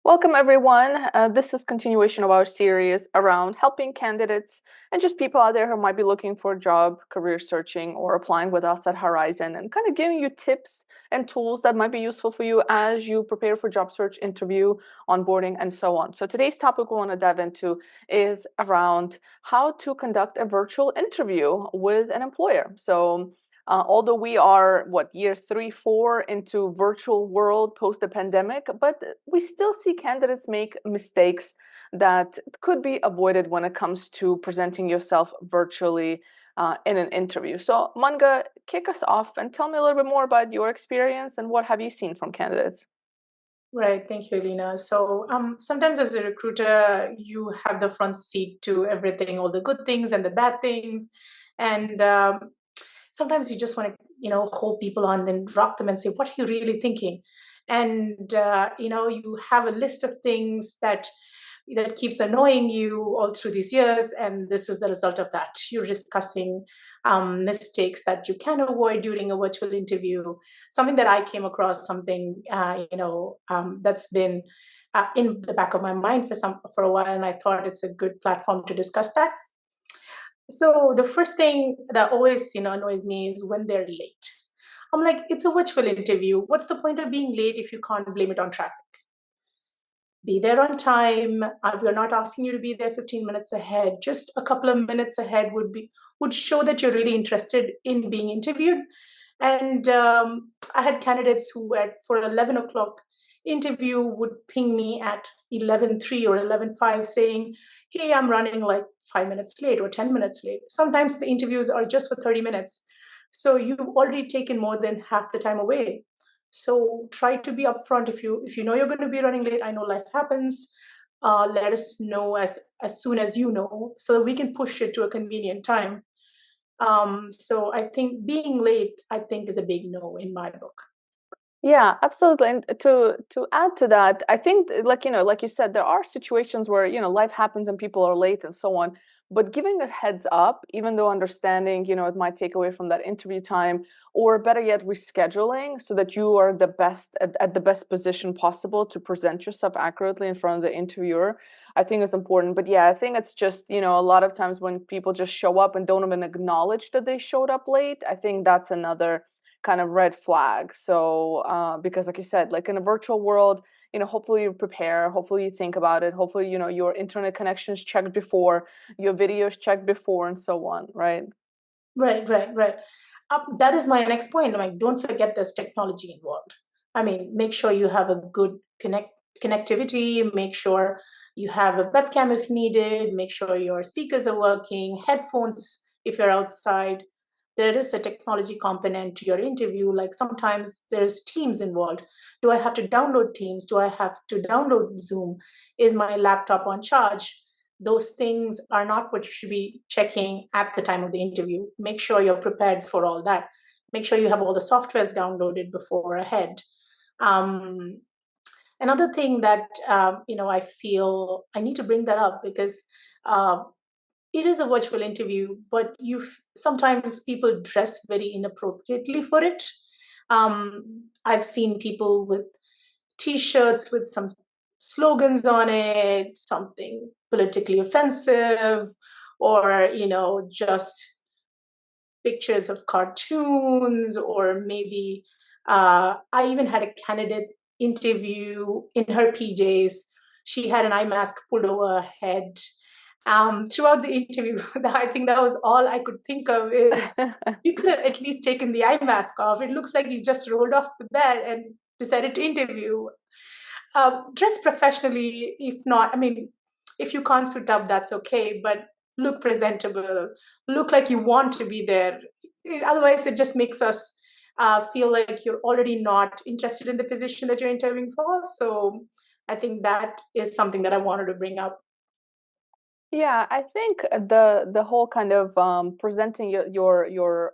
Welcome, everyone. This is continuation of our series around helping candidates and just people out there who might be looking for a job, career searching, or applying with us at Horizon, and kind of giving you tips and tools that might be useful for you as you prepare for job search, interview, onboarding, and so on. So today's topic we want to dive into is around how to conduct a virtual interview with an employer. Although we are year 3, 4 into virtual world post the pandemic, but we still see candidates make mistakes that could be avoided when it comes to presenting yourself virtually in an interview. So Manga, kick us off and tell me a little bit more about your experience and what have you seen from candidates? Right. Thank you, Elena. Sometimes as a recruiter, you have the front seat to everything, all the good things and the bad things. And sometimes you just want to, hold people on, then drop them and say, what are you really thinking? And, you have a list of things that keeps annoying you all through these years, and this is the result of that. You're discussing mistakes that you can avoid during a virtual interview. Something that I came across, something that's been in the back of my mind for a while, and I thought it's a good platform to discuss that. So the first thing that always annoys me is when they're late. I'm like, it's a virtual interview. What's the point of being late if you can't blame it on traffic? Be there on time. We're not asking you to be there 15 minutes ahead. Just a couple of minutes ahead would show that you're really interested in being interviewed. And I had candidates who for 11 o'clock interview would ping me at 11:03 or 11:05 saying, hey, I'm running like 5 minutes late or 10 minutes late. Sometimes the interviews are just for 30 minutes. So you've already taken more than half the time away. So try to be upfront. If you know you're going to be running late, I know life happens. Let us know as soon as you know, so that we can push it to a convenient time. So I think being late, I think, is a big no in my book. Yeah, absolutely. And to add to that, I think like you said, there are situations where, life happens and people are late and so on. But giving a heads up, even though understanding, it might take away from that interview time, or better yet, rescheduling so that you are at the best position possible to present yourself accurately in front of the interviewer, I think is important. But yeah, I think it's just, a lot of times when people just show up and don't even acknowledge that they showed up late, I think that's another kind of red flag. So because like you said, like in a virtual world, hopefully you prepare, hopefully you think about it, hopefully your internet connections checked before, your videos checked before, and so on, right? Right, right, right. That is my next point. I'm like, don't forget there's technology involved. I mean, make sure you have a good connectivity. Make sure you have a webcam if needed. Make sure your speakers are working. Headphones if you're outside. There is a technology component to your interview. Like sometimes there's Teams involved. Do I have to download Teams? Do I have to download Zoom? Is my laptop on charge? Those things are not what you should be checking at the time of the interview. Make sure you're prepared for all that. Make sure you have all the softwares downloaded before ahead. Um, Another thing that I feel I need to bring that up because uh, it is a virtual interview, but sometimes people dress very inappropriately for it. I've seen people with T-shirts with some slogans on it, something politically offensive, or just pictures of cartoons, or maybe I even had a candidate interview in her PJs. She had an eye mask pulled over her head. Throughout the interview, I think that was all I could think of is you could have at least taken the eye mask off. It looks like you just rolled off the bed and decided to interview. Dress professionally, if not, I mean, if you can't suit up, that's okay, but look presentable, look like you want to be there. Otherwise, it just makes us feel like you're already not interested in the position that you're interviewing for. So I think that is something that I wanted to bring up. Yeah, I think the whole kind of presenting your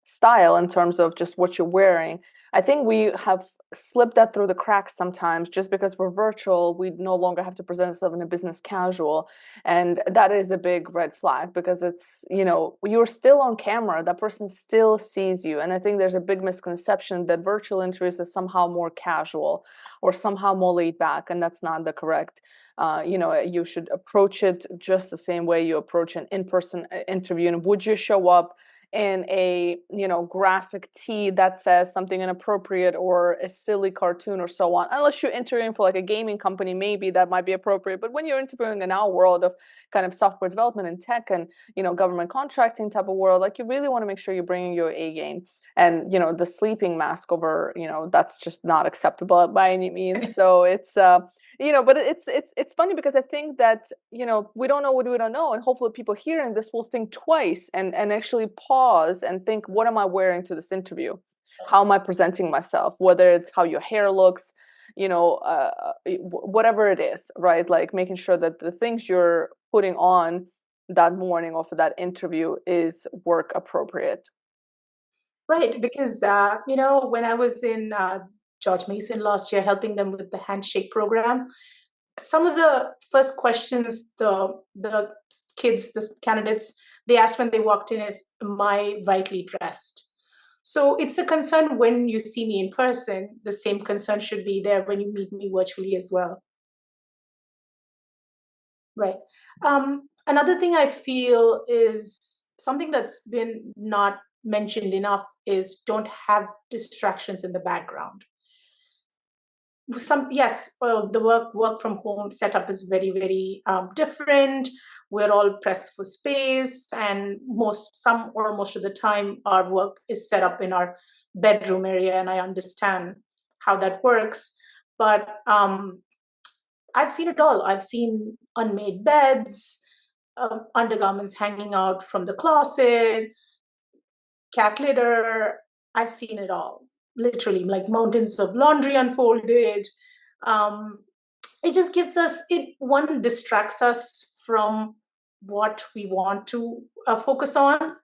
style in terms of just what you're wearing. I think we have slipped that through the cracks sometimes just because we're virtual. We no longer have to present ourselves in a business casual. And that is a big red flag because it's, you're still on camera. That person still sees you. And I think there's a big misconception that virtual interviews is somehow more casual or somehow more laid back. And that's not the correct. You should approach it just the same way you approach an in-person interview. And would you show up in a graphic tee that says something inappropriate or a silly cartoon or so on, unless you're interviewing for like a gaming company, maybe that might be appropriate. But when you're interviewing in our world of kind of software development and tech and government contracting type of world, like you really want to make sure you're bringing your A game. And the sleeping mask over, that's just not acceptable by any means. So it's but it's funny because I think that we don't know what we don't know, and hopefully people hearing this will think twice and actually pause and think, what am I wearing to this interview? How am I presenting myself? Whether it's how your hair looks, whatever it is, right? Like making sure that the things you're putting on that morning or for that interview is work appropriate. Right, because when I was in George Mason last year, helping them with the handshake program, some of the first questions the kids, the candidates, they asked when they walked in is, "Am I rightly dressed?" So it's a concern when you see me in person. The same concern should be there when you meet me virtually as well. Right. Another thing I feel is something that's been not mentioned enough is don't have distractions in the background. Some yes, the work from home setup is very different. We're all pressed for space, and most of the time our work is set up in our bedroom area, and I understand how that works. But I've seen it all. I've seen unmade beds, undergarments hanging out from the closet, cat litter. I've seen it all, literally, like mountains of laundry unfolded. Um, it just gives us it one distracts us from what we want to focus on.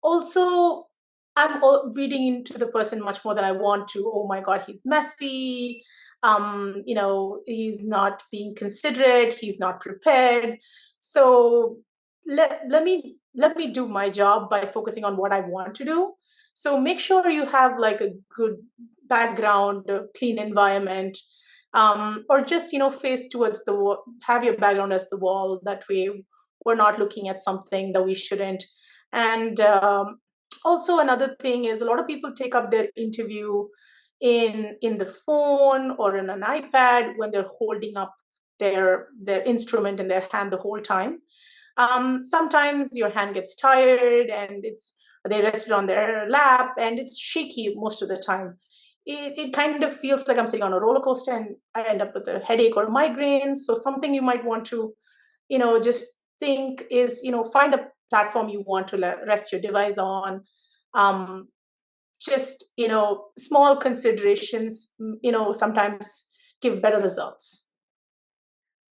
Also, I'm reading into the person much more than I want to. Oh my God, he's messy. He's not being considerate. He's not prepared. So let me do my job by focusing on what I want to do. So make sure you have like a good background, a clean environment, or just face towards the wall. Have your background as the wall. That way, we're not looking at something that we shouldn't. And also another thing is a lot of people take up their interview in the phone or in an iPad when they're holding up their instrument in their hand the whole time. Sometimes your hand gets tired and they rest it on their lap and it's shaky most of the time. It kind of feels like I'm sitting on a roller coaster and I end up with a headache or migraines. So something you might want to just think is find a platform you want to rest your device on. um, just small considerations sometimes give better results.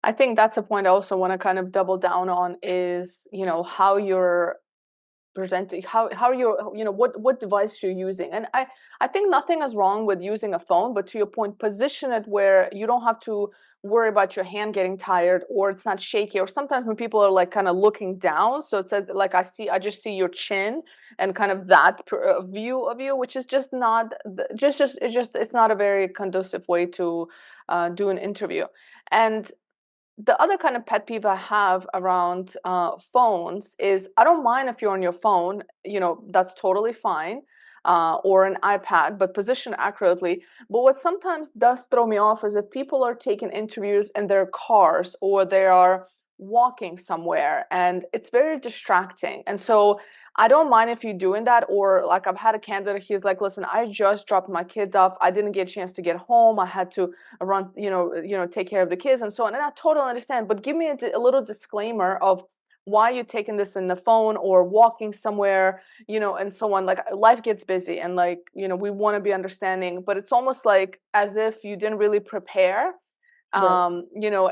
I think that's a point I also want to kind of double down on is, how you're presenting, how you're, what device you're using. And I think nothing is wrong with using a phone, but to your point, position it where you don't have to worry about your hand getting tired or it's not shaky. Or sometimes when people are like kind of looking down, so it says like I just see your chin and kind of that view of you, which is just not it's not a very conducive way to do an interview. And the other kind of pet peeve I have around phones is I don't mind if you're on your phone, that's totally fine, or an iPad, but position accurately. But what sometimes does throw me off is if people are taking interviews in their cars or they are walking somewhere and it's very distracting. And so I don't mind if you're doing that, or like I've had a candidate, he's like, listen, I just dropped my kids off. I didn't get a chance to get home. I had to run, take care of the kids and so on. And I totally understand, but give me a little disclaimer of why you're taking this in the phone or walking somewhere, and so on. Like life gets busy and like, we want to be understanding, but it's almost like as if you didn't really prepare, Right.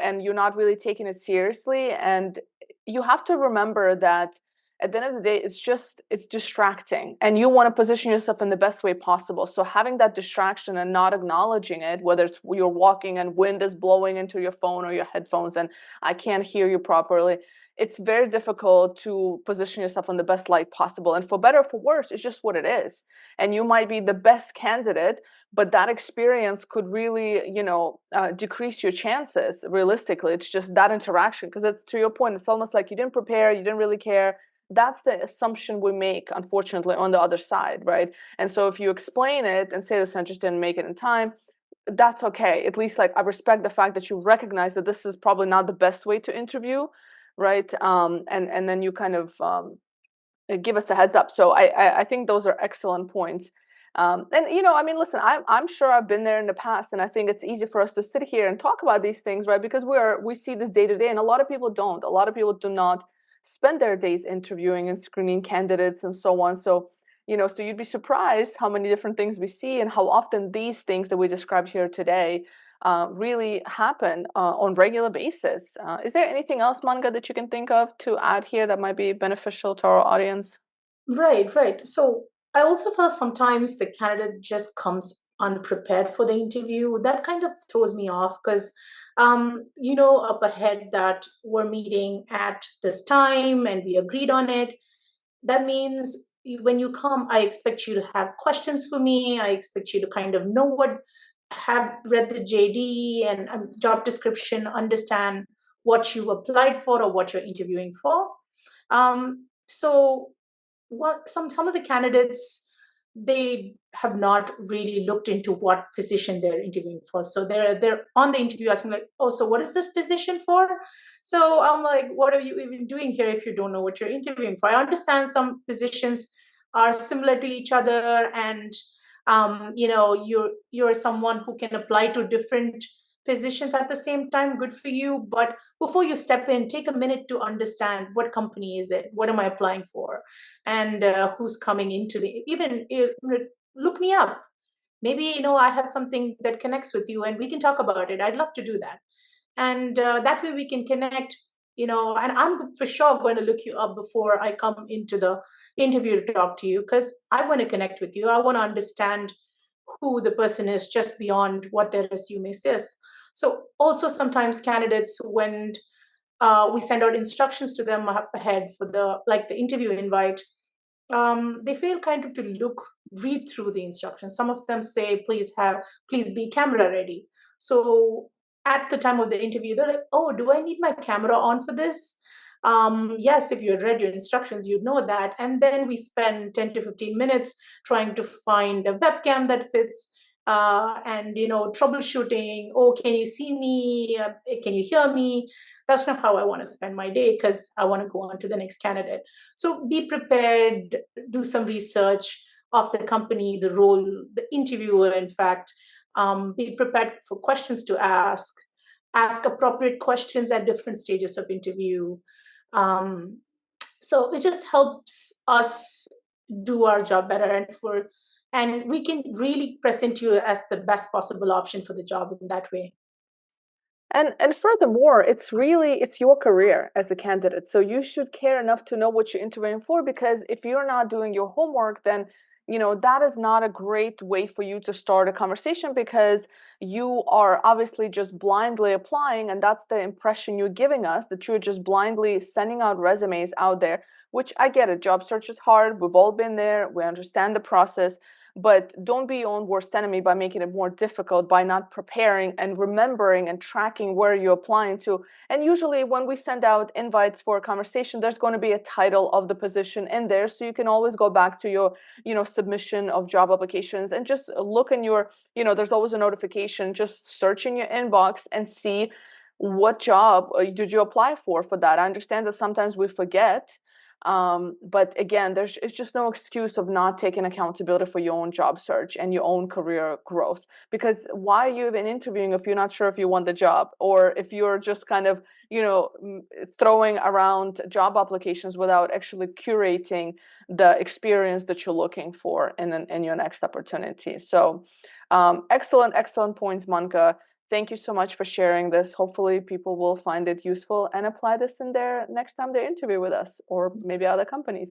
and you're not really taking it seriously. And you have to remember that at the end of the day, it's distracting, and you want to position yourself in the best way possible. So having that distraction and not acknowledging it, whether it's you're walking and wind is blowing into your phone or your headphones and I can't hear you properly, it's very difficult to position yourself in the best light possible. And for better or for worse, it's just what it is. And you might be the best candidate, but that experience could really, decrease your chances. Realistically, it's just that interaction, because it's, to your point, it's almost like you didn't prepare, you didn't really care. That's the assumption we make, unfortunately, on the other side, right? And so if you explain it and say, listen, I just didn't make it in time, that's okay. At least, like, I respect the fact that you recognize that this is probably not the best way to interview, right? And then you kind of give us a heads up. So I think those are excellent points. And I mean, listen, I'm sure I've been there in the past, and I think it's easy for us to sit here and talk about these things, right? Because we see this day to day, and a lot of people don't. A lot of people do not spend their days interviewing and screening candidates and so on. So so you'd be surprised how many different things we see and how often these things that we described here today really happen on regular basis. Is there anything else, Manga, that you can think of to add here that might be beneficial to our audience? Right, right. So I also feel sometimes the candidate just comes unprepared for the interview. That kind of throws me off because, up ahead that we're meeting at this time and we agreed on it. That means when you come, I expect you to have questions for me. I expect you to kind of know have read the JD and job description, understand what you applied for or what you're interviewing for. So what some of the candidates, they have not really looked into what position they're interviewing for, so they're on the interview asking like, oh, so what is this position for? So I'm like, what are you even doing here if you don't know what you're interviewing for? I understand some positions are similar to each other, and you're someone who can apply to different positions at the same time. Good for you, but before you step in, take a minute to understand what company is it, what am I applying for, and who's coming into the, even look me up. Maybe I have something that connects with you and we can talk about it. I'd love to do that, and that way we can connect. And I'm for sure going to look you up before I come into the interview to talk to you, because I want to connect with you. I want to understand who the person is just beyond what their resume says. So also sometimes candidates, when we send out instructions to them ahead for the interview invite, they fail kind of to read through the instructions. Some of them say, please be camera ready. So at the time of the interview, they're like, oh, do I need my camera on for this? Yes, if you had read your instructions, you'd know that. And then we spend 10 to 15 minutes trying to find a webcam that fits, and troubleshooting. Oh, can you see me? Can you hear me? That's not how I want to spend my day, because I want to go on to the next candidate. So be prepared, do some research of the company, the role, the interviewer, in fact. Be prepared for questions to ask appropriate questions at different stages of interview. Um, so it just helps us do our job better, and we can really present you as the best possible option for the job in that way. And furthermore, it's your career as a candidate. So you should care enough to know what you're interviewing for, because if you're not doing your homework, then that is not a great way for you to start a conversation, because you are obviously just blindly applying, and that's the impression you're giving us, that you're just blindly sending out resumes out there, which I get it. Job search is hard. We've all been there. We understand the process. But don't be your own worst enemy by making it more difficult, by not preparing and remembering and tracking where you're applying to. And usually when we send out invites for a conversation, there's going to be a title of the position in there. So you can always go back to your, submission of job applications and just look in your, there's always a notification, just search in your inbox and see what job did you apply for that. I understand that sometimes we forget, but again, it's just no excuse of not taking accountability for your own job search and your own career growth. Because why are you even interviewing if you're not sure if you want the job, or if you're just kind of, throwing around job applications without actually curating the experience that you're looking for in your next opportunity? So, excellent points, Manka. Thank you so much for sharing this. Hopefully, people will find it useful and apply this in their next time they interview with us or maybe other companies.